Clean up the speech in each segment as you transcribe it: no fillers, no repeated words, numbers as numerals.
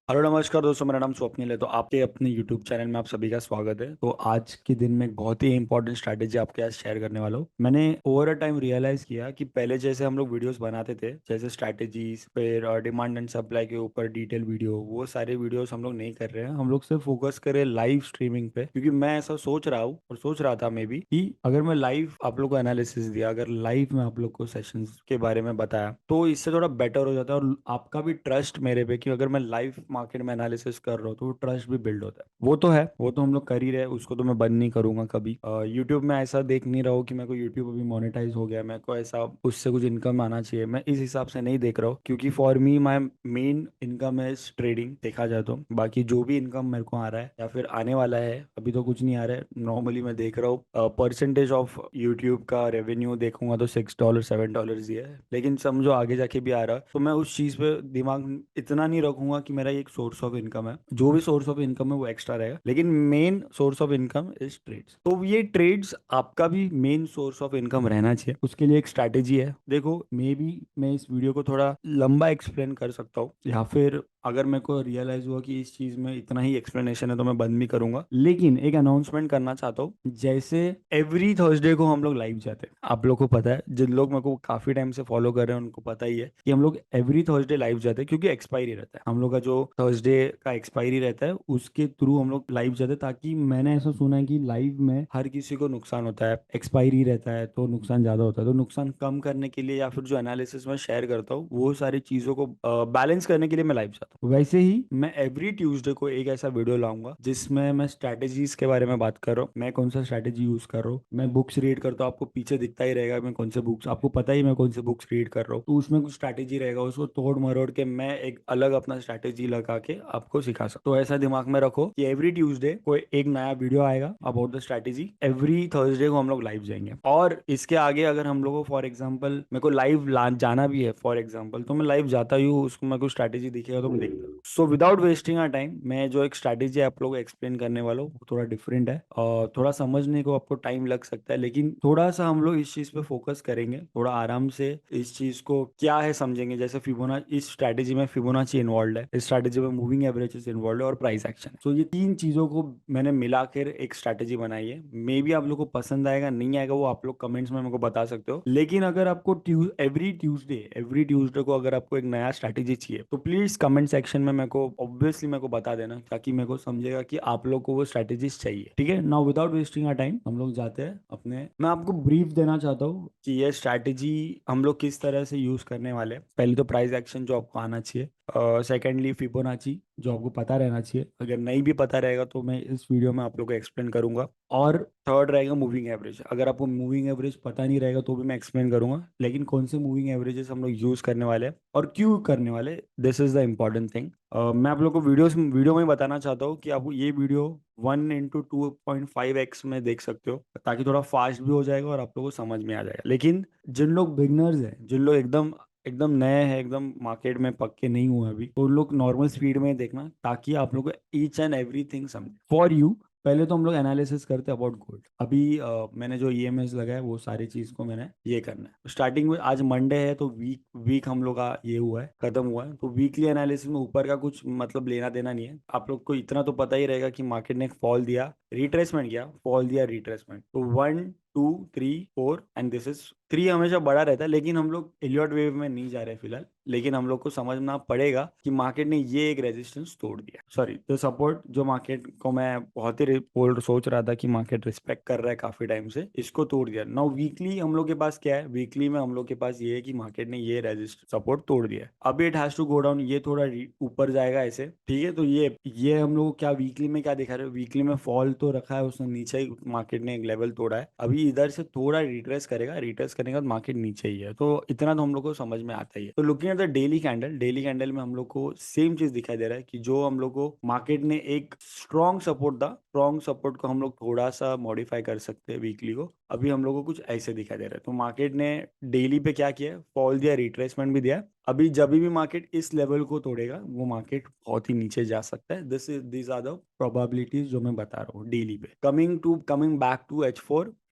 Hello नमस्कार दोस्तों, मेरा नाम स्वप्निल है। तो आपके अपने यूट्यूब चैनल में आप सभी का स्वागत है। तो आज के दिन में एक बहुत ही इंपॉर्टेंट स्ट्रैटेजी आपके साथ शेयर करने वाला हूँ। मैंने ओवर अ टाइम रियलाइज किया कि पहले जैसे हम लोग वीडियोस बनाते थे, जैसे स्ट्रैटेजीज फिर डिमांड एंड सप्लाई के ऊपर डिटेल वीडियो, वो सारे वीडियोस हम लोग नहीं कर रहे हैं। हम लोग सिर्फ फोकस करें लाइव स्ट्रीमिंग पे, क्योंकि मैं ऐसा सोच रहा हूँ और सोच रहा था मे भी कि अगर मैं लाइव आप लोग को एनालिसिस दिया, अगर लाइव में आप लोग को सेशंस के बारे में बताया, तो इससे थोड़ा बेटर हो जाता है और आपका भी ट्रस्ट मेरे पे, कि अगर मैं लाइव मार्केट में एनालिसिस कर रहा हूँ तो वो ट्रस्ट भी बिल्ड होता है। वो तो है, वो तो हम लोग कर ही रहे हैं, उसको तो मैं बंद नहीं करूंगा कभी। यूट्यूब में ऐसा देख नहीं रहा हूँ कि मेरे को यूट्यूब अभी मोनेटाइज हो गया, मेरे को ऐसा उससे कुछ इनकम आना चाहिए, मैं इस हिसाब से नहीं देख रहा हूँ। क्योंकि for me my main income है ट्रेडिंग, देखा जाए तो। बाकी जो भी इनकम मेरे को आ रहा है या फिर आने वाला है, अभी तो कुछ नहीं आ रहा है। नॉर्मली मैं देख रहा हूँ परसेंटेज ऑफ यूट्यूब का रेवेन्यू देखूंगा तो $6 $7 ही है। लेकिन समझो आगे जाके भी आ रहा है, तो मैं उस चीज पे दिमाग इतना नहीं रखूंगा कि मेरा ये एक सोर्स ऑफ इनकम है। जो भी सोर्स ऑफ इनकम है वो एक्स्ट्रा रहेगा, लेकिन main source of income is trades. तो ये ट्रेड्स आपका भी मेन सोर्स ऑफ इनकम रहना चाहिए। उसके लिए एक स्ट्रैटेजी है। देखो, मे बी मैं इस वीडियो को थोड़ा लंबा एक्सप्लेन कर सकता हूँ, या फिर अगर मेरे को रियलाइज हुआ कि इस चीज में इतना ही एक्सप्लेनेशन है तो मैं बंद भी करूंगा। लेकिन एक अनाउंसमेंट करना चाहता हूँ, जैसे एवरी थर्सडे को हम लोग लाइव जाते हैं। आप लोग को पता है, जिन लोग मेरे को काफी टाइम से फॉलो कर रहे हैं उनको पता ही है कि हम लोग एवरी थर्सडे लाइव जाते हैं, क्योंकि एक्सपायरी रहता है हम लोग का, जो थर्सडे का एक्सपायरी रहता है उसके थ्रू हम लोग लाइव जाते हैं। ताकि मैंने ऐसा सुना है कि लाइव में हर किसी को नुकसान होता है, एक्सपायरी रहता है तो नुकसान ज्यादा होता है। तो नुकसान कम करने के लिए या फिर जो एनालिसिस में शेयर करता हूँ वो सारी चीजों को बैलेंस करने के लिए मैं लाइव जाता हूँ। वैसे ही मैं एवरी ट्यूसडे को एक ऐसा वीडियो लाऊंगा जिसमें मैं स्ट्रैटेजीज के बारे में बात कर रहा हूँ, मैं कौन सा स्ट्रैटेजी यूज कर रहा हूँ। मैं बुक्स रीड करता हूँ, आपको पीछे दिखता ही रहेगा मैं कौन से बुक्स, आपको पता ही मैं कौन से बुक्स रीड कर रहा हूँ। तो उसमें कुछ स्ट्रैटेजी रहेगा, उसको तोड़ मरोड़ के मैं एक अलग अपना स्ट्रैटेजी लगा के आपको सिखा सकता हूँ। तो ऐसा दिमाग में रखो कि एवरी ट्यूसडे को एक नया वीडियो आएगा about the strategy. Every Thursday को हम लोग लाइव जाएंगे। और इसके आगे अगर हम लोग को फॉर एग्जाम्पल मेरे को लाइव जाना भी है फॉर एग्जाम्पल, तो मैं लाइव जाता ही हूँ, उसको मेरे को स्ट्रैटेजी दिखेगा तो मैं देखता हूँ। So without wasting our time, मैं जो एक स्ट्रैटेजी आप लोग को एक्सप्लेन करने वाला हूँ वो थोड़ा डिफरेंट है और थोड़ा समझने को आपको टाइम लग सकता है। लेकिन थोड़ा सा हम लोग इस चीज पे फोकस करेंगे, थोड़ा आराम से इस चीज को क्या है समझेंगे। जैसे फिबोना, इस स्ट्रैटेजी में फिबोनाची इन्वॉल्व है, इस स्ट्रैटेजी में मूविंग एवरेजेस इन्वॉल्व है और प्राइस एक्शन। तो ये तीन चीजों को मैंने मिलाकर एक स्ट्रैटेजी बनाई है। मे बी आप लोग को पसंद आएगा नहीं आएगा वो आप लोग कमेंट्स में मेरे को बता सकते हो। लेकिन अगर आपको एवरी ट्यूसडे को अगर आपको एक नया स्ट्रैटेजी चाहिए तो प्लीज कमेंट सेक्शन में मेरे को ऑब्वियसली मेरे को बता देना, ताकि मेरे को समझेगा कि आप लोग को वो स्ट्रैटेजीज चाहिए। ठीक है, now without wasting our time हम लोग जाते हैं अपने। मैं आपको ब्रीफ देना चाहता हूँ कि ये स्ट्रैटेजी हम लोग किस तरह से यूज करने वाले हैं। पहले तो प्राइस एक्शन जो आपको आना चाहिए, सेकेंडली फिबोनाची जो आपको पता रहना चाहिए, अगर नहीं भी पता रहेगा तो मैं इस वीडियो में आप लोग को एक्सप्लेन करूंगा। और थर्ड रहेगा मूविंग एवरेज, अगर आपको मूविंग एवरेज पता नहीं रहेगा तो भी मैं एक्सप्लेन करूंगा, लेकिन कौन से मूविंग एवरेजेस हम लोग यूज करने वाले हैं और क्यों करने वाले, this is the important thing. मैं आप लोग को वीडियो में बताना चाहता हूँ कि आप ये वीडियो 1 into 2.5x में देख सकते हो, ताकि थोड़ा फास्ट भी हो जाएगा और आप लोगों को समझ में आ जाएगा। लेकिन जिन लोग बिगनर्स हैं, जिन लोग एकदम एकदम नए हैं, एकदम मार्केट में पक्के नहीं हुए अभी, तो उन लोग नॉर्मल स्पीड में देखना, ताकि आप लोग को ईच एंड एवरीथिंग समझे फॉर यू। पहले तो हम लोग एनालिसिस करते हैं अबाउट गोल्ड। अभी मैंने जो ईएमएस लगाया वो सारी चीज को मैंने ये करना है स्टार्टिंग में। आज मंडे है तो वीक वीक हम लोग का ये हुआ है, खत्म हुआ है। तो वीकली एनालिसिस में ऊपर का कुछ मतलब लेना देना नहीं है। आप लोग को इतना तो पता ही रहेगा कि मार्केट ने फॉल दिया, रिट्रेसमेंट किया, फॉल दिया, रिट्रेसमेंट। तो 1 2 3 4 एंड दिस इज 3 हमेशा बड़ा रहता है। लेकिन हम लोग एलियट वेव में नहीं जा रहे फिलहाल। लेकिन हम लोग को समझना पड़ेगा कि मार्केट ने ये एक रेजिस्टेंस तोड़ दिया, सॉरी तो सपोर्ट, जो मार्केट को मैं बहुत ही बोल्ड सोच रहा था कि मार्केट रिस्पेक्ट कर रहा है काफी टाइम से, इसको तोड़ दिया। नाउ वीकली हम लोग के पास क्या है, वीकली में हम लोग के पास ये है कि मार्केट ने ये रेजिस्ट सपोर्ट तोड़ दिया है। अब it has to go down, ये थोड़ा ऊपर जाएगा ऐसे, ठीक है। तो ये हम लोग क्या वीकली में क्या दिखा रहे हैं, वीकली में फॉल तो रखा है उसने, नीचे ही मार्केट ने एक लेवल तोड़ा है। अभी इधर से थोड़ा रिट्रेस करेगा, रिट्रेस करने के बाद मार्केट नीचे ही है। तो इतना तो हम लोग को समझ में आता ही है। तो looking at the daily candle में हम लोग को सेम चीज दिखाई दे रहा है कि जो हम लोग को मार्केट ने एक स्ट्रॉन्ग सपोर्ट था, स्ट्रॉन्ग सपोर्ट को हम लोग थोड़ा सा मॉडिफाई कर सकते हैं वीकली को। अभी हम लोग को कुछ ऐसे दिखाई दे रहा है। तो मार्केट ने डेली पे क्या किया है, फॉल दिया, रिट्रेसमेंट भी दिया। अभी जब भी मार्केट इस लेवल को तोड़ेगा वो मार्केट बहुत ही नीचे जा सकता है। दिस आर द प्रोबेबिलिटीज जो मैं बता रहा हूँ डेली पे। कमिंग बैक टू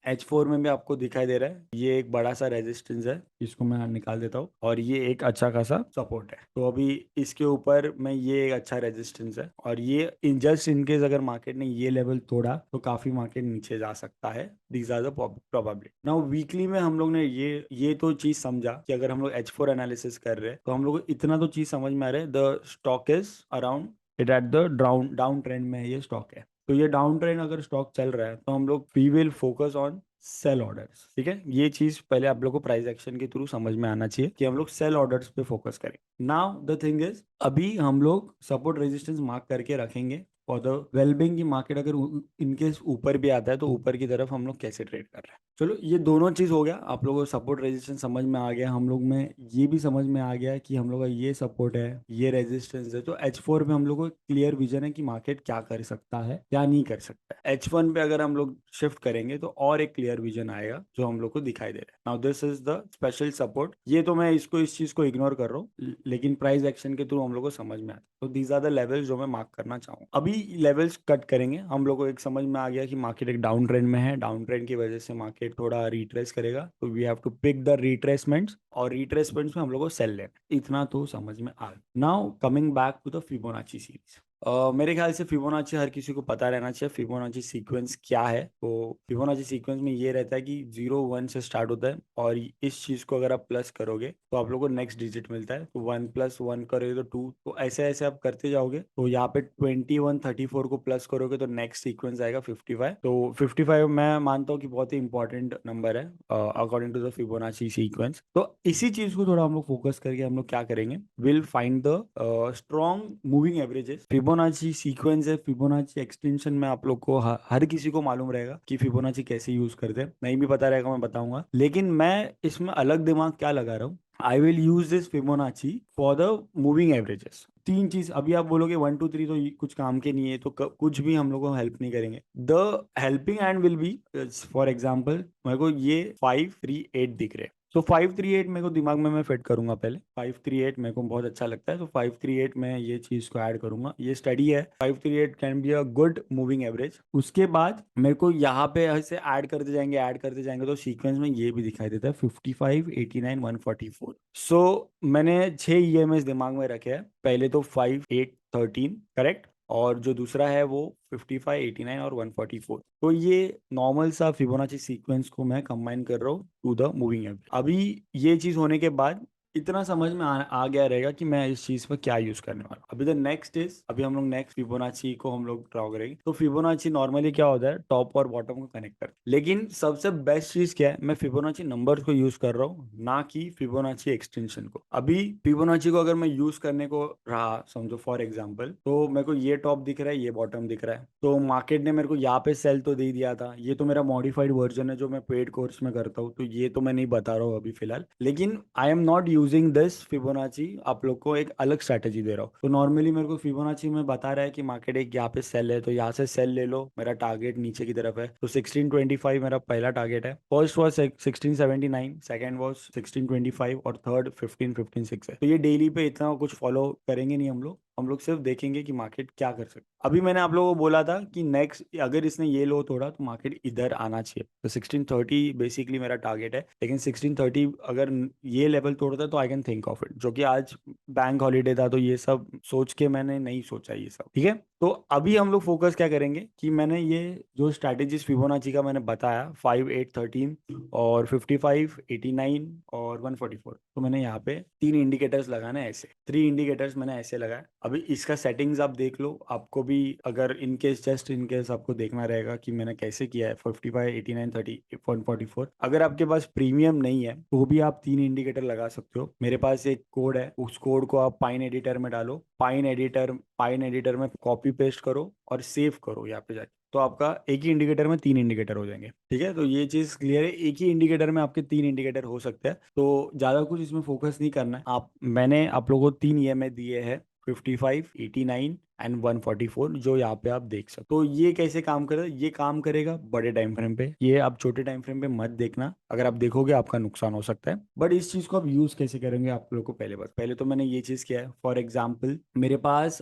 H4 में भी आपको दिखाई दे रहा है ये एक बड़ा सा रेजिस्टेंस है, इसको मैं निकाल देता हूँ, और ये एक अच्छा खासा सपोर्ट है। तो अभी इसके ऊपर में ये एक अच्छा रेजिस्टेंस है, और ये जस्ट इनकेस अगर मार्केट ने ये लेवल तोड़ा तो काफी मार्केट नीचे जा सकता है। These are the probability. Now weekly में हम लोग ने ये तो चीज समझा कि अगर हम लोग H4 एनालिसिस कर रहे हैं तो हम लोग को इतना तो चीज समझ में आ रहा है, the stock is around it at the down trend में ये स्टॉक है। तो ये डाउन ट्रेंड अगर स्टॉक चल रहा है तो हम लोग we will focus on sell orders. ठीक है, ये चीज पहले आप लोग को प्राइस एक्शन के थ्रू समझ में आना चाहिए कि हम लोग सेल ऑर्डर्स पे फोकस करें। नाउ द थिंग इज, अभी हम लोग सपोर्ट रेजिस्टेंस मार्क करके रखेंगे फॉर द वेलबिंग की मार्केट अगर इनकेस ऊपर भी आता है तो ऊपर की तरफ हम लोग कैसे ट्रेड कर रहे हैं। चलो ये दोनों चीज हो गया, आप लोगों को सपोर्ट रेजिस्टेंस समझ में आ गया, हम लोग में ये भी समझ में आ गया कि हम लोग का ये सपोर्ट है, ये रेजिस्टेंस है। तो H4 पे हम लोग को क्लियर विजन है कि मार्केट क्या कर सकता है क्या नहीं कर सकता है। H1 पे अगर हम लोग शिफ्ट करेंगे तो और एक क्लियर विजन आएगा जो हम लोग को दिखाई दे रहा है। Now this is the special support. ये तो मैं इस चीज को इग्नोर कर रहा हूँ, लेकिन प्राइस एक्शन के थ्रू हम लोग को समझ में आता है। तो दीज आर द लेवल्स जो मैं मार्क करना चाहूँ। अभी लेवल्स कट करेंगे, हम लोग को एक समझ में आ गया कि मार्केट एक डाउन ट्रेंड में है, डाउन ट्रेंड की वजह से मार्केट थोड़ा रिट्रेस करेगा, तो we have to pick the retracements, और रिट्रेसमेंट्स में हम लोग को सेल लेना। इतना तो समझ में आ गया। Now coming back to the Fibonacci series. मेरे ख्याल से फिबोनाची हर किसी को पता रहना चाहिए फिबोनाची सीक्वेंस क्या है। तो फिबोनाची सीक्वेंस में ये रहता है कि 0 1 से स्टार्ट होता है, और इस चीज को अगर आप प्लस करोगे तो आप लोगों को नेक्स्ट डिजिट मिलता है। तो 1 + 1 करोगे तो 2, तो ऐसे ऐसे आप करते जाओगे। तो यहाँ पे 21 34 को प्लस करोगे तो नेक्स्ट सीक्वेंस आएगा 55। तो 55 मैं मानता हूँ कि बहुत ही इंपॉर्टेंट नंबर है according to the Fibonacci sequence. तो इसी चीज को थोड़ा हम लोग फोकस करके हम लोग क्या करेंगे, will find the strong moving averages. Fibonacci sequence है, फिबोनाची एक्सटेंशन में आप लोग को हर किसी को मालूम रहेगा कि फिबोनाची कैसे यूज करते हैं, नहीं भी पता रहेगा मैं बताऊंगा, लेकिन मैं इसमें अलग दिमाग क्या लगा रहा हूँ। I will use this Fibonacci for the moving averages. तीन चीज, अभी आप बोलोगे 1 2 3 तो कुछ काम के नहीं है, तो कुछ भी हम लोग को हेल्प नहीं करेंगे। The helping hand will be, for example मेरे को ये 5 3 8 दिख रहे हैं, तो 5 3 8 मेरे को दिमाग में मैं फिट करूंगा। पहले 5 3 8 मेरे को बहुत अच्छा लगता है, तो 5 3 8 में ये चीज को ऐड करूंगा। ये स्टडी है, 5 3 8 can be a good moving average. उसके बाद मेरे को यहाँ पे ऐसे ऐड करते जाएंगे तो सीक्वेंस में ये भी दिखाई देता है 55 89 144। सो मैंने 6 EMS दिमाग में रखे हैं, पहले तो 5 8 13 करेक्ट, और जो दूसरा है वो 55 89 और 144। तो ये नॉर्मल सा फिबोनाची सीक्वेंस को मैं कंबाइन कर रहा हूँ टू द मूविंग एवरेज। अभी ये चीज होने के बाद इतना समझ में आ गया रहेगा कि मैं इस चीज पर क्या यूज करने वाला हूँ। अभी द नेक्स्ट इज, अभी हम लोग नेक्स्ट फिबोनाची को हम लोग ड्रॉ करेंगे। तो फिबोनाची नॉर्मली क्या होता है, टॉप और बॉटम को कनेक्ट कर, लेकिन सबसे बेस्ट चीज क्या है, मैं फिबोनाची नंबर्स को यूज कर रहा हूँ ना कि फिबोनाची एक्सटेंशन को। अभी फिबोनाची को अगर मैं यूज करने को रहा समझो फॉर एग्जाम्पल, तो मेरे को ये टॉप दिख रहा है, ये बॉटम दिख रहा है, तो मार्केट ने मेरे को यहाँ पे सेल तो दे दिया था। ये तो मेरा मॉडिफाइड वर्जन है जो मैं पेड कोर्स में करता हूँ, तो ये तो मैं नहीं बता रहा हूँ अभी फिलहाल, लेकिन I am not using this Fibonacci, आप लोग को एक अलग स्ट्रैटेजी दे रहा हूँ। तो नॉर्मली मेरे को फिबोनाची में बता रहा है कि मार्केट एक यहाँ पे सेल है, तो यहाँ से सेल ले लो, मेरा टारगेट नीचे की तरफ है। तो 1625 मेरा पहला टारगेट है, फर्स्ट वॉज 1679, सेकेंड वॉज 1625, और थर्ड 1556 है। तो ये डेली पे इतना कुछ फॉलो करेंगे नहीं हम लोग सिर्फ देखेंगे कि मार्केट क्या कर सकते। अभी मैंने आप लोगों को बोला था कि नेक्स्ट अगर इसने ये लो तोड़ा तो मार्केट इधर आना चाहिए, तो 1630 बेसिकली मेरा टारगेट है। लेकिन 1630 अगर ये लेवल तोड़ता है तो I can think of it, जो कि आज बैंक हॉलीडे था तो ये सब सोच के मैंने नहीं सोचा ये सब। ठीक है, तो अभी हम लोग फोकस क्या करेंगे कि मैंने ये जो स्ट्रैटेजीज फिबोनाची का मैंने बताया 5 8 13 और 55 89 और 144, तो मैंने यहाँ पे 3 इंडिकेटर्स लगाने ऐसे, 3 इंडिकेटर्स मैंने ऐसे लगाए। अभी इसका सेटिंग्स आप देख लो, आपको भी अगर इनकेस जस्ट इनकेस आपको देखना रहेगा कि मैंने कैसे किया है 55 89 30 144। अगर आपके पास प्रीमियम नहीं है तो भी आप 3 इंडिकेटर लगा सकते हो। मेरे पास एक कोड है, उस कोड को आप पाइन एडिटर में डालो, पाइन एडिटर में कॉपी पेस्ट करो और सेव करो यहाँ पे जाके, तो आपका एक ही इंडिकेटर में 3 इंडिकेटर हो जाएंगे। ठीक है, तो ये चीज क्लियर है, एक ही इंडिकेटर में आपके 3 इंडिकेटर हो सकते हैं। तो ज्यादा कुछ इसमें फोकस नहीं करना है। मैंने आप लोगों को 3 EMA दिए हैं, 55 89 एंड 144 जो यहाँ पे आप देख सकते हो। तो ये कैसे काम करेगा, ये काम करेगा बड़े टाइम फ्रेम पे, ये आप छोटे टाइम फ्रेम पे मत देखना, अगर आप देखोगे आपका नुकसान हो सकता है। बट इस चीज को आप यूज कैसे करेंगे आप लोग को पहले बात, पहले तो मैंने ये चीज किया है। फॉर एग्जाम्पल मेरे पास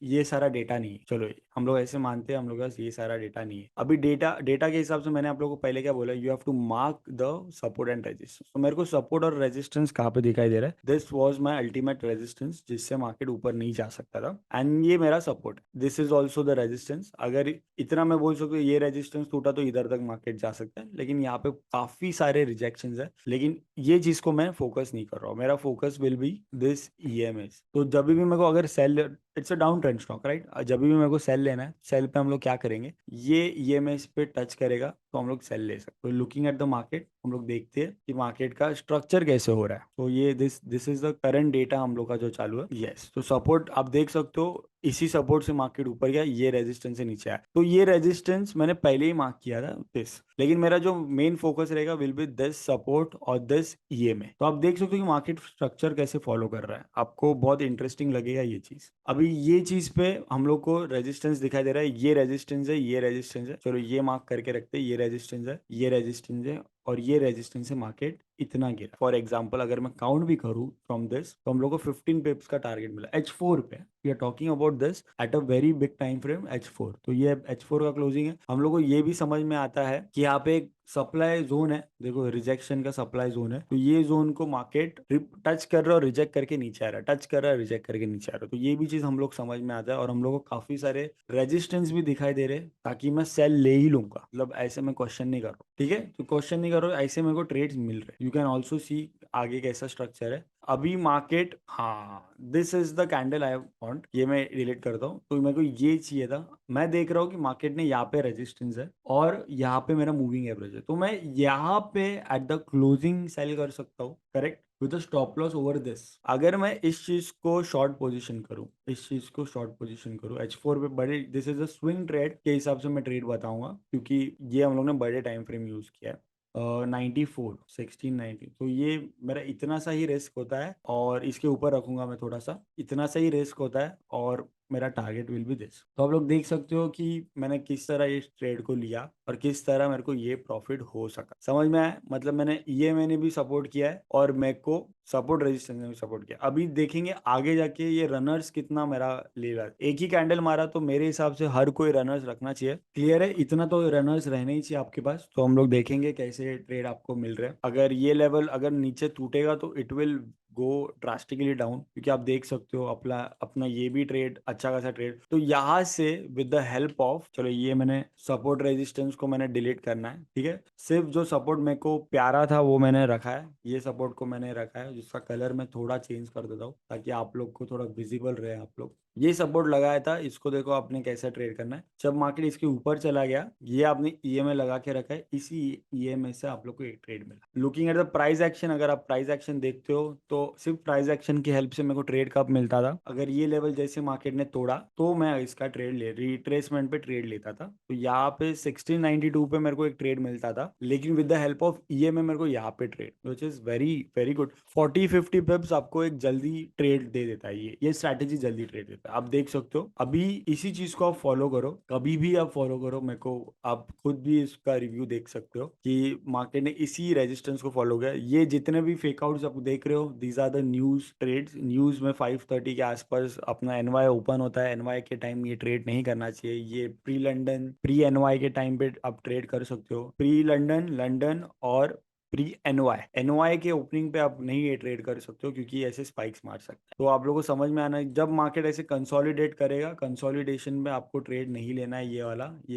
ये सारा डेटा नहीं है, चलो हम लोग ऐसे मानते हैं हम लोग के पास ये सारा डेटा नहीं है। अभी डेटा डेटा के हिसाब से मैंने आप लोगों को पहले क्या बोला, you have to mark the support and resistance. तो मेरे को सपोर्ट और रेजिस्टेंस कहाँ पे दिखाई दे रहा है, this was my ultimate resistance जिससे मार्केट ऊपर नहीं जा सकता था, एंड ये मेरा support, this is also the resistance. अगर इतना मैं बोल सकता हूँ ये रेजिस्टेंस टूटा तो इधर तक मार्केट जा सकता है, लेकिन यहाँ पे काफी सारे रिजेक्शन है, लेकिन ये चीज को मैं फोकस नहीं कर रहा हूँ, मेरा focus will be this EMS. तो जब भी मेरे को अगर sell, it's a down trend stock right, जब भी मेरे को सेल लेना है, सेल पे हम लोग क्या करेंगे, ये ईएमएस पे टच करेगा तो हम लोग सेल ले सकते हैं। लुकिंग एट द मार्केट हम लोग देखते हैं कि मार्केट का स्ट्रक्चर कैसे हो रहा है। तो ये this is the current data हम लोग का जो चालू है। यस, तो सपोर्ट आप देख सकते हो, इसी सपोर्ट से मार्केट ऊपर गया, ये रेजिस्टेंस से नीचे आया। तो ये रेजिस्टेंस मैंने पहले ही मार्क किया था दिस, लेकिन मेरा जो मेन फोकस रहेगा विल बी दिस सपोर्ट और दिस ईएमए। तो आप देख सकते हो कि मार्केट स्ट्रक्चर कैसे फॉलो कर रहा है, आपको बहुत इंटरेस्टिंग लगेगा ये चीज। अभी ये चीज पे हम लोग को रेजिस्टेंस दिखाई दे रहा है, ये रेजिस्टेंस है, ये रेजिस्टेंस है, चलो ये मार्क करके रखते हैं, ये रेजिस्टेंस है, ये रेजिस्टेंस है, और ये रेजिस्टेंस से मार्केट इतना गिरा। फॉर एग्जांपल अगर मैं काउंट भी करूं फ्रॉम दिस, तो हम लोग को 15 पिप्स का टारगेट मिला H4 पे। We are talking about this at a very big time frame H4। तो ये H4 का क्लोजिंग है। हम लोग को ये भी समझ में आता है कि यहाँ पे एक सप्लाई जोन है, देखो रिजेक्शन का सप्लाई जोन है, तो ये जोन को मार्केट टच कर रहा है और रिजेक्ट करके नीचे आ रहा है, टच कर रहा है रिजेक्ट करके नीचे आ रहा है। तो ये भी चीज हम लोग समझ में आता है, और हम लोग को काफी सारे रेजिस्टेंस भी दिखाई दे रहे हैं, ताकि मैं सेल ले ही लूंगा, मतलब ऐसे मैं क्वेश्चन नहीं कर रहा हूँ, ठीक है, तो क्वेश्चन नहीं कर रहा हूँ, ऐसे मेरे को ट्रेड्स मिल रहे हैं। यू कैन ऑल्सो सी आगे कैसा स्ट्रक्चर है अभी मार्केट। हाँ, this is the candle I want, ये मैं डिलीट करता हूँ। तो मेरे को ये चाहिए था, मैं देख रहा हूँ कि मार्केट ने यहाँ पे रेजिस्टेंस है और यहाँ पे मेरा मूविंग एवरेज है, तो मैं यहाँ पे एट द क्लोजिंग सेल कर सकता हूँ, correct, with stop loss over this. अगर मैं इस चीज को शॉर्ट पोजीशन करूं, इस चीज को शॉर्ट पोजीशन करूं H4 पे बड़े, this is a swing trade के हिसाब से मैं ट्रेड बताऊंगा, क्योंकि ये हम लोग ने बड़े टाइम फ्रेम यूज किया है। 94 1690, तो ये मेरा इतना सा ही रिस्क होता है, और इसके ऊपर रखूंगा मैं थोड़ा सा, इतना सा ही रिस्क होता है, और मेरा टारगेट विल बी दिस। तो आप लोग देख सकते हो कि मैंने किस तरह इस ट्रेड को लिया और किस तरह मेरे को ये प्रॉफिट हो सका, समझ में आया, मतलब मैंने ये मैंने भी सपोर्ट किया है और मेरे को सपोर्ट रेजिस्टेंस ने भी सपोर्ट किया। अभी देखेंगे आगे जाके ये रनर्स कितना मेरा ले रहा है। एक ही कैंडल मारा तो मेरे हिसाब से हर कोई रनर्स रखना चाहिए, क्लियर है, इतना तो रनर्स रहने ही चाहिए आपके पास। तो हम लोग देखेंगे कैसे ट्रेड आपको मिल रहे हैं। अगर ये लेवल अगर नीचे टूटेगा तो it will go drastically down, क्योंकि आप देख सकते हो अपना अपना ये भी ट्रेड अच्छा खासा ट्रेड। तो यहाँ से विद द हेल्प ऑफ, चलो ये मैंने सपोर्ट रेजिस्टेंस को मैंने डिलीट करना है, ठीक है, सिर्फ जो सपोर्ट मेरे को प्यारा था वो मैंने रखा है, ये सपोर्ट को मैंने रखा है, जिसका कलर मैं थोड़ा चेंज कर देता हूँ ताकि आप लोग को थोड़ा विजिबल रहे। आप लोग ये सपोर्ट लगाया था, इसको देखो आपने कैसा ट्रेड करना है। जब मार्केट इसके ऊपर चला गया, ये आपने ईएमए लगा के रखा है, इसी ईएमए से आप लोग को एक ट्रेड मिला। Looking at the price action, अगर आप प्राइस एक्शन देखते हो तो सिर्फ प्राइस एक्शन की हेल्प से मेरे को ट्रेड कब मिलता था, अगर ये लेवल जैसे मार्केट ने तोड़ा तो मैं इसका ट्रेड ले रिट्रेसमेंट पे ट्रेड लेता था। तो यहाँ पे 1692 पे मेरे को एक ट्रेड मिलता था, लेकिन with the help of EMA मेरे को यहाँ पे trade, which is very very good. 40-50 पिप्स आपको एक जल्दी ट्रेड दे देता है, ये स्ट्रैटेजी जल्दी ट्रेड देता है। आप देख सकते हो अभी इसी चीज को आप फॉलो करो, कभी भी आप फॉलो करो, मेरे को आप खुद भी इसका रिव्यू देख सकते हो कि मार्केट ने इसी रेजिस्टेंस को फॉलो किया। ये जितने भी फेक आउट्स आप देख रहे हो, these are the news trades. News में 5:30 के आसपास अपना एनवाई ओपन होता है, एनवाई के टाइम ये ट्रेड नहीं करना चाहिए। ये प्री लंदन प्री एनवाई के टाइम पे आप ट्रेड कर सकते हो, प्री लंदन लंदन और प्री एनवाई एनवाई के ओपनिंग पे आप नहीं ये ट्रेड कर सकते हो, क्योंकि ऐसे स्पाइक्स मार सकते हैं। तो आप लोगों को समझ में आना है, जब मार्केट ऐसे कंसोलिडेट करेगा, कंसोलिडेशन में आपको ट्रेड नहीं लेना है, ये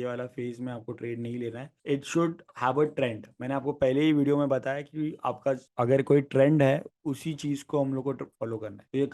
वाला फेज में आपको ट्रेड नहीं लेना है। It should have a trend, मैंने आपको पहले ही वीडियो में बताया कि आपका अगर कोई ट्रेंड है उसी चीज को हम लोग को फॉलो करना है। तो ये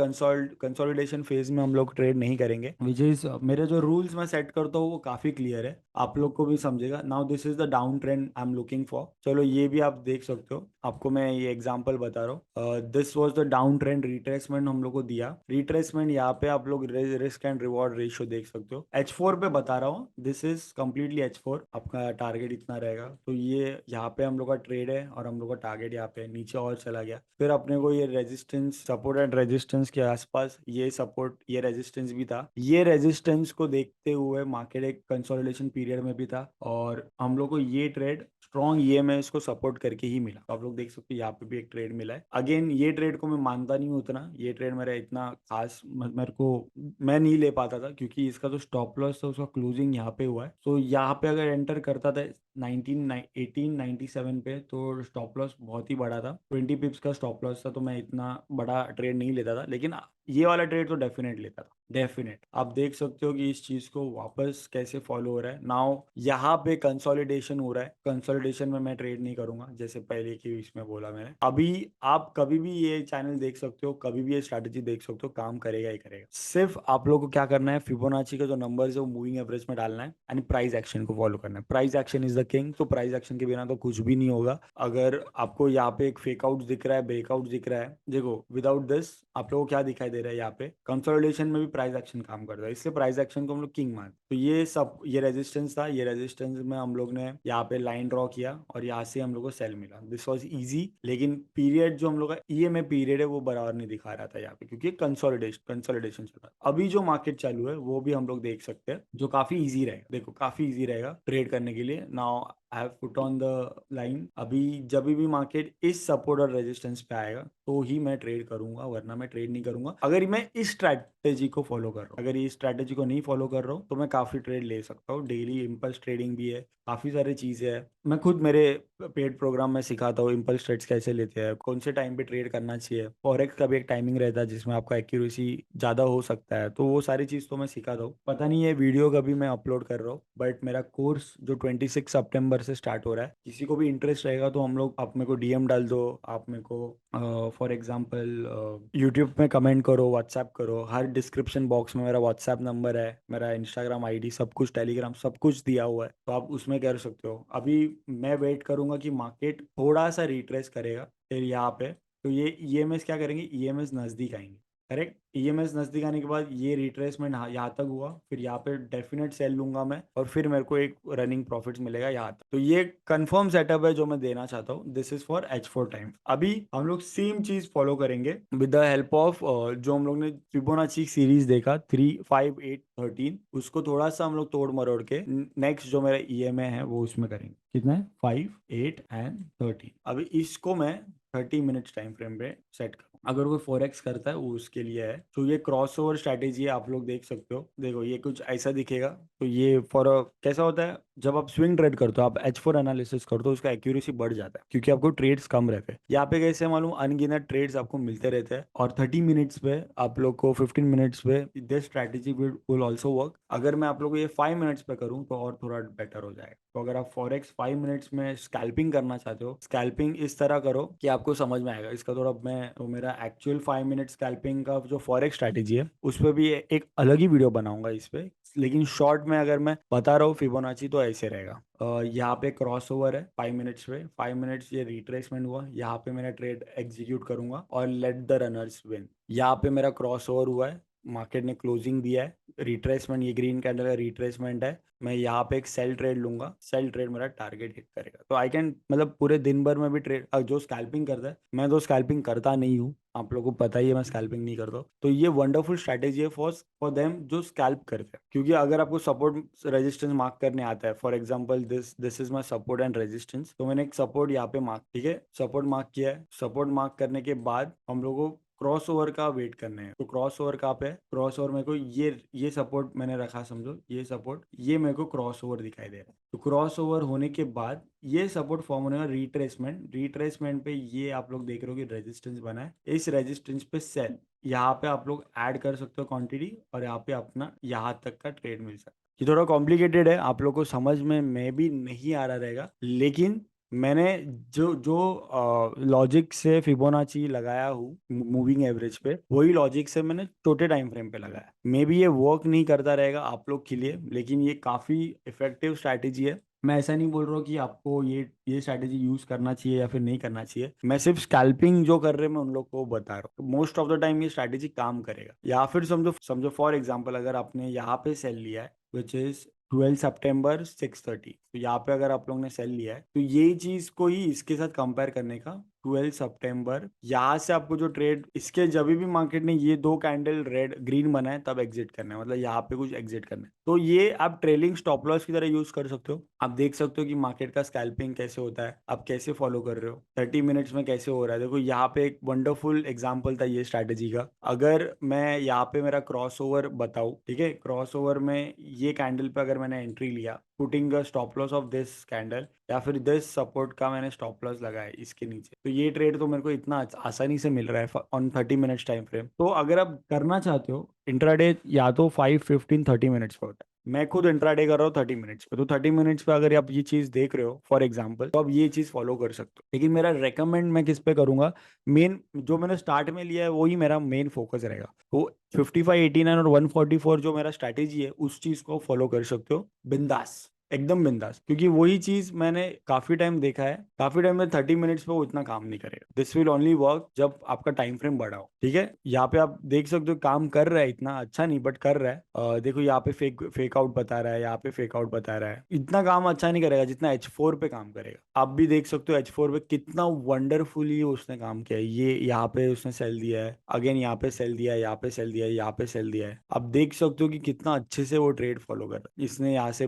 कंसोलिडेशन फेज में हम लोग ट्रेड नहीं करेंगे, विच इज मेरे जो रूल्स मैं सेट करता हूँ वो काफी क्लियर है, आप लोग को भी समझेगा। Now this is the down trend I am looking for, चलो ये भी आप देख सकते हो, आपको मैं ये एग्जांपल बता रहा हूँ। This was the down trend retracement हम लोग को दिया। रिट्रेसमेंट यहाँ पे आप लोग रिस्क एंड रिवॉर्ड रेशियो देख सकते हो। H4 पे बता रहा हूँ, दिस इज कम्प्लीटली H4, आपका टारगेट इतना रहेगा। तो ये यहाँ पे हम लोग का ट्रेड है और हम लोग का टारगेट यहाँ पे नीचे और चला गया। फिर अपने को ये रेजिस्टेंस, सपोर्ट एंड रेजिस्टेंस के आसपास ये सपोर्ट, ये रेजिस्टेंस भी था। ये रेजिस्टेंस को देखते हुए मार्केट एक कंसोलिडेशन पीरियड में भी था और हम लोग को ये ट्रेड स्ट्रॉन्ग ईएमएस को सपोर्ट करके ही मिला। तो आप लोग देख सकते हो यहाँ पे भी एक ट्रेड मिला है। अगेन ये ट्रेड को मैं मानता नहीं हूँ उतना, ये ट्रेड मेरा इतना खास मेरे को, मैं नहीं ले पाता था क्योंकि इसका जो स्टॉप लॉस था उसका क्लोजिंग यहाँ पे हुआ है। तो यहाँ पे अगर एंटर करता था 1897 पे तो स्टॉप लॉस बहुत ही बड़ा था, 20 पिप्स का स्टॉप लॉस था। तो मैं इतना बड़ा ट्रेड नहीं लेता था, लेकिन ये वाला ट्रेड तो डेफिनेट लेता था, डेफिनेट। आप देख सकते हो कि इस चीज को वापस कैसे फॉलो हो रहा है। नाउ यहाँ पे कंसोलिडेशन हो रहा है, कंसोलिडेशन में मैं ट्रेड नहीं करूंगा जैसे पहले की इसमें बोला मैंने। अभी आप कभी भी ये चैनल देख सकते हो, कभी भी ये स्ट्रैटेजी देख सकते हो, काम करेगा ही करेगा। सिर्फ आप लोग को क्या करना है, फिबोनाची का जो नंबर्स है वो मूविंग एवरेज में डालना है एंड प्राइस एक्शन को फॉलो करना है। Price action is the king. तो प्राइस एक्शन के बिना तो कुछ भी नहीं होगा। अगर आपको यहाँ पे एक फेक आउट दिख रहा है, ब्रेकआउट दिख रहा है, देखो विदाउट दिस आप लोगों को क्या दिखाई दे रहा है, यहाँ पे कंसोलिडेशन में भी प्राइस एक्शन काम करता है, इसलिए प्राइस एक्शन को हम लोग किंग मानते हैं। तो ये सब, ये रेजिस्टेंस था, ये रेजिस्टेंस में हम लोग ने यहाँ पे लाइन ड्रॉ किया और यहाँ से हम लोग को सेल मिला। दिस वाज इजी, लेकिन पीरियड जो हम लोग का ईएमए पीरियड है वो बराबर नहीं दिखा रहा था यहाँ पे, क्योंकि कंसोलिडेशन चल रहा है। अभी जो मार्केट चालू है वो भी हम लोग देख सकते हैं, जो काफी इजी रहेगा। देखो काफी इजी रहेगा ट्रेड करने के लिए। Now I have put on the line. अभी जब भी मार्केट इस सपोर्ट और रेजिस्टेंस पे आएगा तो ही मैं ट्रेड करूंगा, वरना मैं ट्रेड नहीं करूंगा। अगर मैं इस स्ट्रैटेजी को फॉलो कर रहा हूँ, अगर ये स्ट्रैटेजी को नहीं फॉलो कर रहा हूँ तो मैं काफी ट्रेड ले सकता हूँ। डेली इम्पल्स ट्रेडिंग भी है, काफी सारी चीजें हैं। मैं खुद मेरे पेड प्रोग्राम में सिखाता हूँ इम्पल्स ट्रेड्स कैसे लेते हैं, कौन से टाइम पे ट्रेड करना चाहिए। फॉरेक्स का भी एक टाइमिंग रहता है जिसमें आपका एक्यूरेसी ज्यादा हो सकता है, तो वो सारी चीज तो मैं सिखाता हूँ। पता नहीं ये वीडियो कभी मैं अपलोड कर रहा हूँ, बट मेरा कोर्स जो 26 सितंबर से स्टार्ट हो रहा है, किसी को भी इंटरेस्ट रहेगा तो हम लोग, आप मेरे को डीएम डाल दो, आप मेरे को फॉर एग्जांपल यूट्यूब में कमेंट करो, व्हाट्सएप करो। हर डिस्क्रिप्शन बॉक्स में मेरा व्हाट्सएप नंबर है, मेरा इंस्टाग्राम आईडी, सब कुछ, टेलीग्राम सब कुछ दिया हुआ है, तो आप उसमें कर सकते हो। अभी मैं वेट करूंगा कि मार्केट थोड़ा सा रिट्रेस करेगा फिर यहाँ पे, तो ये ईएमएस क्या करेंगे, ईएमएस नजदीक आएंगे। करेक्ट, ईएमएस नजदीक आने के बाद ये रिट्रेसमेंट यहाँ तक हुआ, फिर यहाँ पे डेफिनेट सेल लूंगा मैं और फिर मेरे को एक रनिंग प्रॉफिट्स मिलेगा यहाँ तक। तो ये कंफर्म सेटअप है जो मैं देना चाहता हूँ। This is for H4 time. अभी हम लोग सेम चीज फॉलो करेंगे विद द हेल्प ऑफ जो हम लोग ने फिबोनाची सीरीज देखा 3, 5, 8, 13, उसको थोड़ा सा हम लोग तोड़ मरोड़ के नेक्स्ट जो मेरा ईएमए है वो उसमें करेंगे। कितना है, 5, 8 एंड 13। अभी इसको मैं 30 मिनट्स टाइम फ्रेम पे सेट करूँ। अगर कोई फॉरेक्स करता है वो उसके लिए है। तो ये क्रॉस ओवर स्ट्रैटेजी है, आप लोग देख सकते हो। देखो ये कुछ ऐसा दिखेगा। तो ये फॉर कैसा होता है, जब आप स्विंग ट्रेड करते हो, आप H4 एनालिसिस करते हो, उसका एक्यूरेसी बढ़ जाता है क्योंकि आपको ट्रेड्स कम रहते हैं। यहाँ पे कैसे मालूम, अनगिनत ट्रेड्स आपको मिलते रहते हैं और 30 मिनट्स पे आप लोग को, 15 मिनट्स पे this strategy will also work. अगर मैं आप लोग को ये 5 मिनट्स पे करूँ तो और थोड़ा बेटर हो जाएगा। तो अगर आप फॉरेक्स 5 मिनट्स में स्कैल्पिंग करना चाहते हो, स्कैल्पिंग इस तरह करो कि आपको समझ में आएगा। इसका थोड़ा मैं, तो मेरा एक्चुअल 5 मिनट स्कैल्पिंग का जो फॉरेक्स स्ट्रैटेजी है उस पर भी एक अलग ही वीडियो बनाऊंगा इस पे, लेकिन शॉर्ट में अगर मैं बता रहा हूँ फिबोनाची तो ऐसे रहेगा। यहाँ पे क्रॉस ओवर है 5 मिनट्स पे, 5 मिनट्स ये रिट्रेसमेंट हुआ, यहाँ पे मैंने ट्रेड एग्जीक्यूट करूंगा और लेट द रनर्स विन। यहाँ पे मेरा क्रॉस ओवर हुआ है, मार्केट ने क्लोजिंग दिया है, रिट्रेसमेंट, ये ग्रीन कैंडल का रिट्रेसमेंट है। मैं यहाँ पे एक सेल ट्रेड लूंगा, सेल ट्रेड मेरा टारगेट हिट करेगा। तो आई कैन, मतलब पूरे दिन भर में भी ट्रेड, जो स्कैल्पिंग करता है, मैं तो स्कैल्पिंग करता नहीं हूँ, आप लोगों को पता ही है मैं स्कैल्पिंग नहीं करता हूँ। तो ये वंडरफुल स्ट्रैटेजी है फॉर देम जो स्कैल्प करते हैं, क्योंकि अगर आपको सपोर्ट रेजिस्टेंस मार्क करने आता है, for example this is my support and resistance, तो मैंने एक सपोर्ट यहाँ पे मार्क, ठीक है, सपोर्ट मार्क किया है। सपोर्ट मार्क करने के बाद हम लोगों को क्रॉस ओवर का वेट करने हैं। तो क्रॉस ओवर कहाँ पे है, क्रॉस ओवर मेरे को ये सपोर्ट मैंने रखा, समझो ये सपोर्ट, ये मेरे को क्रॉस ओवर दिखाई दे रहा है। तो क्रॉस ओवर होने के बाद ये सपोर्ट फॉर्म होने का रिट्रेसमेंट, रिट्रेसमेंट पे ये आप लोग देख रहे हो कि रेजिस्टेंस बना है, इस रेजिस्टेंस पे सेल, यहाँ पे आप लोग ऐड कर सकते हो क्वांटिटी और यहाँ पे अपना यहाँ तक का ट्रेड मिल सकता है। ये थोड़ा कॉम्प्लिकेटेड है, आप लोग को समझ में भी नहीं आ रहा रहेगा, लेकिन मैंने जो जो लॉजिक से फिबोनाची लगाया हूँ मूविंग एवरेज पे, वही लॉजिक से मैंने छोटे टाइम फ्रेम पे लगाया। मे बी ये वर्क नहीं करता रहेगा आप लोग के लिए, लेकिन ये काफी इफेक्टिव स्ट्रैटेजी है मैं ऐसा नहीं बोल रहा हूँ कि आपको ये स्ट्रैटेजी यूज करना चाहिए या फिर नहीं करना चाहिए, मैं सिर्फ स्कैल्पिंग जो कर रहे हैं मैं उन लोग को बता रहा हूँ। मोस्ट ऑफ द टाइम ये स्ट्रैटेजी काम करेगा। या फिर समझो समझो फॉर एग्जांपल अगर आपने यहाँ पे सेल लिया है विच इज 12 सितंबर 6:30, तो यहाँ पे अगर आप लोगों ने सेल लिया है तो ये चीज को ही इसके साथ कंपेयर करने का 12 सितंबर, यहाँ से आपको जो ट्रेड इसके जब भी मार्केट ने ये दो कैंडल रेड ग्रीन बनाए तब एग्जिट करना है, मतलब यहाँ पे कुछ एग्जिट करना है। तो ये आप ट्रेलिंग स्टॉप लॉस की तरह यूज कर सकते हो। आप देख सकते हो कि मार्केट का स्कैल्पिंग कैसे होता है, आप कैसे फॉलो कर रहे हो, 30 मिनट्स में कैसे हो रहा है। देखो यहाँ पे एक वंडरफुल एग्जाम्पल था ये स्ट्रैटेजी का। अगर मैं यहाँ पे मेरा क्रॉस ओवर बताऊँ, ठीक है, क्रॉस ओवर में ये कैंडल पे अगर मैंने एंट्री लिया putting stop loss of this candle, या फिर दिस सपोर्ट का मैंने स्टॉप लॉस लगाया इसके नीचे, तो ये ट्रेड तो मेरे को इतना आसानी से मिल रहा है ऑन 30 मिनट्स टाइम फ्रेम। तो अगर आप करना चाहते हो इंट्राडे, या तो 5 15 30 मिनट्स पे होता है, मैं खुद इंट्राडे कर रहा हूँ 30 मिनट्स पे, तो 30 मिनट्स पे अगर आप ये चीज देख रहे हो फॉर एग्जांपल, तो आप ये चीज फॉलो कर सकते हो। लेकिन मेरा रेकमेंड मैं किस पे करूंगा, मेन जो मैंने स्टार्ट में लिया है वही मेरा मेन फोकस रहेगा। तो 55 89 और 144 जो मेरा स्ट्रैटेजी है उस चीज को फॉलो कर सकते हो बिंदास, एकदम बिंदास, क्योंकि वही चीज मैंने काफी टाइम देखा है। काफी टाइम में 30 मिनट्स पे वो इतना काम नहीं करेगा। दिस विल ओनली वर्क जब आपका टाइम फ्रेम बड़ा हो, ठीक है। यहाँ पे आप देख सकते हो काम कर रहा है, इतना अच्छा नहीं बट कर रहा है। देखो यहाँ पे फेक फेक आउट बता रहा है, यहाँ पे फेक आउट बता रहा है। इतना काम अच्छा नहीं करेगा जितना H4 पे काम करेगा। आप भी देख सकते हो H4 पे कितना वंडरफुली उसने काम किया है। ये यहाँ पे उसने सेल दिया है, अगेन यहाँ पे सेल दिया है, यहाँ पे सेल दिया है, यहाँ पे सेल दिया है। आप देख सकते हो कि कितना अच्छे से वो ट्रेड फॉलो कर रहा है। इसने यहाँ से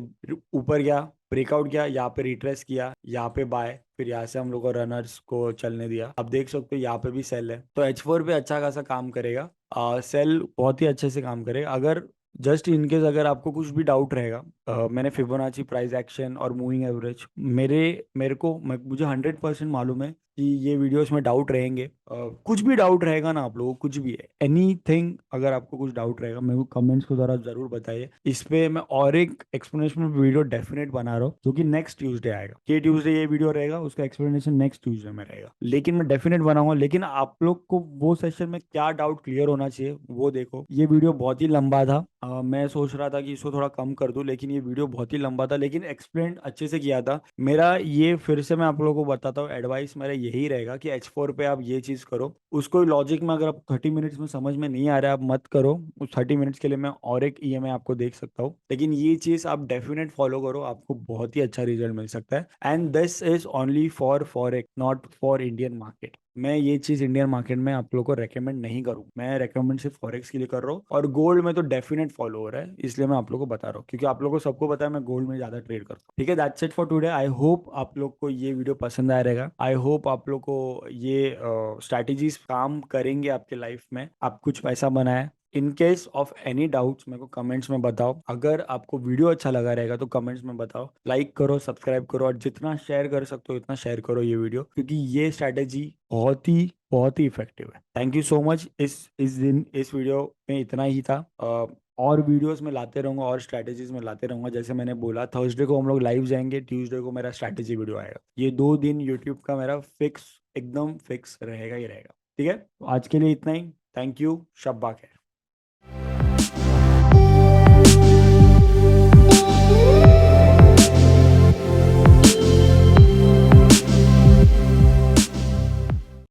ऊपर गया, ब्रेकआउट किया, यहाँ पे रिट्रेस किया, यहाँ पे बाय, फिर यहाँ से हम लोग को रनर्स को चलने दिया। आप देख सकते हो यहाँ पे भी सेल है, तो H4 पे अच्छा खासा काम करेगा। सेल बहुत ही अच्छे से काम करेगा। अगर जस्ट इनकेस अगर आपको कुछ भी डाउट रहेगा, मैंने फिबोनाची प्राइस एक्शन और मूविंग एवरेज मेरे को मुझे 100% मालूम है कि ये वीडियोस में डाउट रहेंगे। कुछ भी डाउट रहेगा ना आप लोगों को, कुछ भी है एनीथिंग, अगर आपको कुछ डाउट रहेगा मेरे को कमेंट्स के द्वारा जरूर बताइए। इस पे मैं और एक एक्सप्लेनेशन वीडियो डेफिनेट बना रहा हूँ जो कि नेक्स्ट ट्यूसडे आएगा। ये ट्यूसडे ये वीडियो रहेगा, उसका एक्सप्लेनेशन नेक्स्ट ट्यूसडे में रहेगा, लेकिन मैं डेफिनेट बनाऊंगा। लेकिन आप लोग को वो सेशन में क्या डाउट क्लियर होना चाहिए वो देखो। ये वीडियो बहुत ही लंबा था, मैं सोच रहा था कि इसको थोड़ा कम कर दूं, लेकिन ये वीडियो बहुत ही लंबा था, लेकिन एक्सप्लेन अच्छे से किया था। मेरा ये फिर से मैं आप लोगों को बताता हूँ, एडवाइस मेरा यही रहेगा कि H4 पे आप ये चीज करो। उसको लॉजिक में अगर आप 30 मिनट्स में समझ में नहीं आ रहा है आप मत करो। उस 30 मिनट्स के लिए मैं और एक EMI आपको देख सकता हूँ, लेकिन ये चीज आप डेफिनेट फॉलो करो, आपको बहुत ही अच्छा रिजल्ट मिल सकता है। And this is only for forex, not for Indian market. मैं ये चीज इंडियन मार्केट में आप लोगों को रेकमेंड नहीं करूँ, मैं रेकमेंड सिर्फ फॉरेक्स के लिए कर रहा हूँ। और गोल्ड में तो डेफिनेट फॉलो हो रहा है, इसलिए मैं आप लोगों को बता रहा हूँ, क्योंकि आप लोगों को सबको पता है मैं गोल्ड में ज्यादा ट्रेड करता हूँ। ठीक है, that's it for today. I hope आप लोग को ये वीडियो पसंद आया रहेगा। आई होप आप लोग को ये स्ट्रैटेजीज काम करेंगे आपके लाइफ में, आप कुछ पैसा बनाए। In case of any doubts मेरे को कमेंट्स में बताओ। अगर आपको वीडियो अच्छा लगा रहेगा तो कमेंट्स में बताओ, लाइक करो, सब्सक्राइब करो, और जितना शेयर कर सकते हो उतना शेयर करो ये वीडियो, क्योंकि ये स्ट्रैटेजी बहुत ही इफेक्टिव है। Thank you so much. इस वीडियो में इतना ही था। और वीडियोस में लाते रहूंगा और स्ट्रैटेजीज में लाते रहूंगा। जैसे मैंने बोला थर्सडे को हम लोग लाइव जाएंगे, ट्यूसडे को मेरा स्ट्रैटेजी वीडियो आएगा। ये 2 दिन यूट्यूब का मेरा फिक्स, एकदम फिक्स रहेगा ही रहेगा। ठीक है, तो आज के लिए इतना ही। थैंक यू, शब्बा खैर।